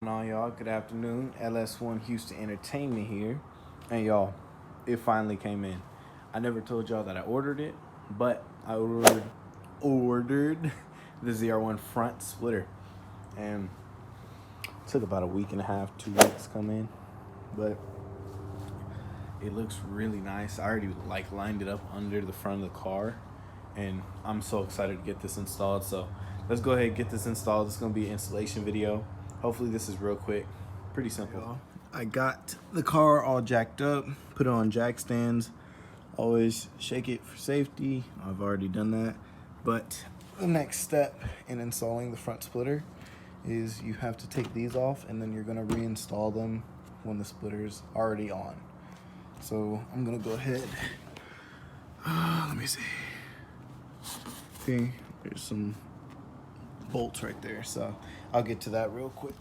On y'all, good afternoon. LS1 Houston Entertainment here. And y'all, it finally came in. I never told y'all that I ordered it, but I ordered the Zr1 front splitter. And it took about a week and a half, 2 weeks to come in. But it looks really nice. I already lined it up under the front of the car, and I'm so excited to get this installed. So let's go ahead and get this installed. This is gonna be an installation video. Hopefully this is real quick, pretty simple. I got the car all jacked up, put it on jack stands. Always shake it for safety. I've already done that. But the next step in installing the front splitter is you have to take these off, and then you're gonna reinstall them when the splitter's already on. So I'm gonna go ahead. Let me see. Okay, there's some bolts right there, so I'll get to that real quick.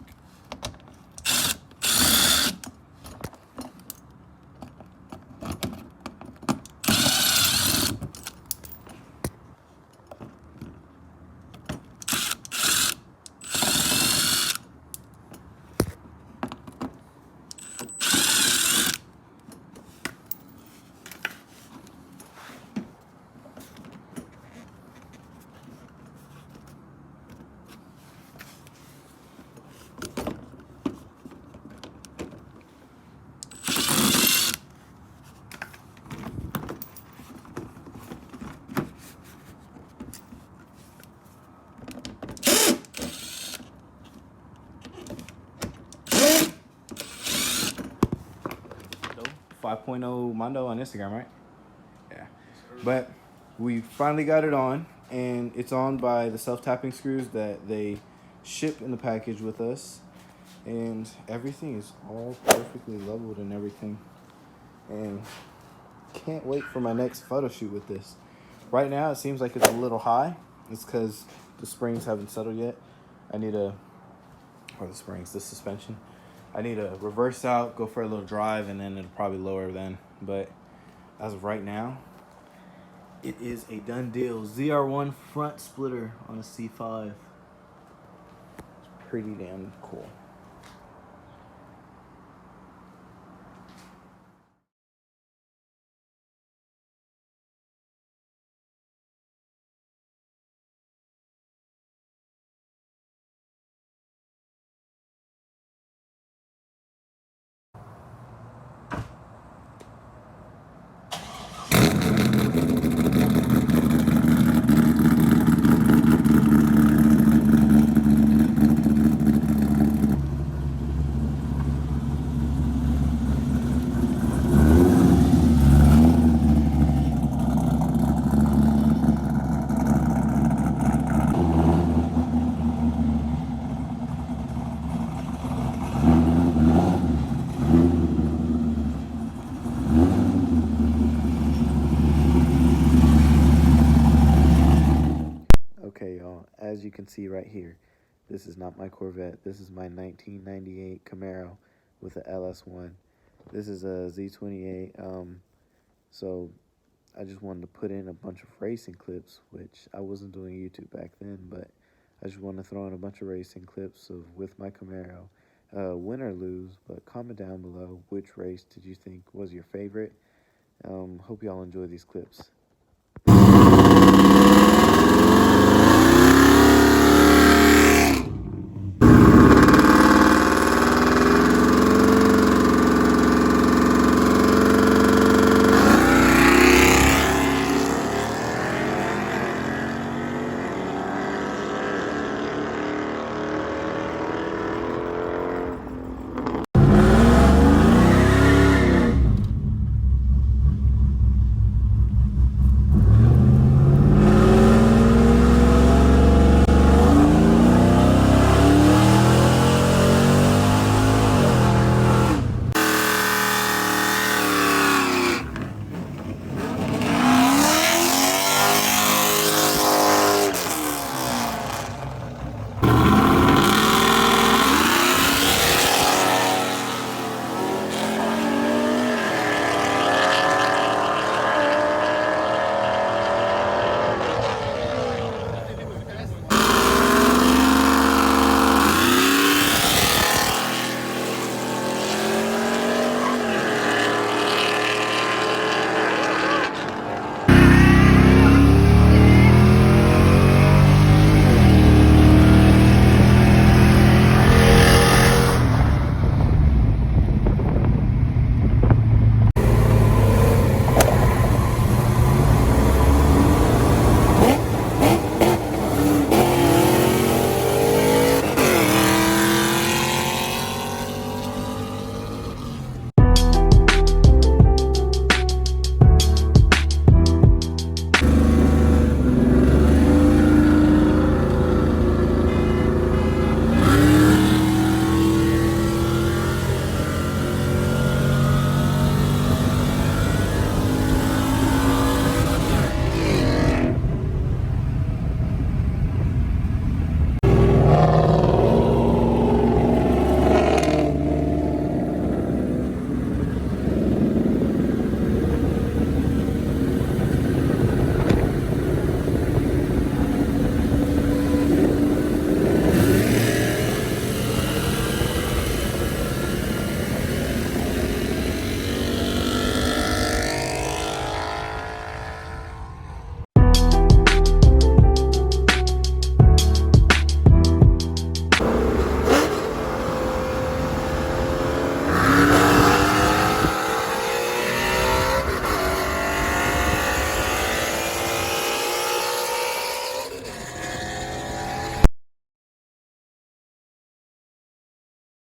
.5.0 Mondo on Instagram, right? Yeah. But we finally got it on, and it's on by the self-tapping screws that they ship in the package with us. And everything is all perfectly leveled and everything. And can't wait for my next photo shoot with this. Right now, it seems like it's a little high. It's because the springs haven't settled yet. The suspension. I need to reverse out, go for a little drive, and then it'll probably lower then. But as of right now, it is a done deal. Zr1 front splitter on a C5. It's pretty damn cool. Okay, y'all, as you can see right here, this is not my Corvette. This is my 1998 Camaro with a LS1. This is a Z28. So I just wanted to put in a bunch of racing clips, which I wasn't doing YouTube back then, but I just wanted to throw in a bunch of racing clips of with my Camaro. Win or lose, but comment down below which race did you think was your favorite. Hope y'all enjoy these clips.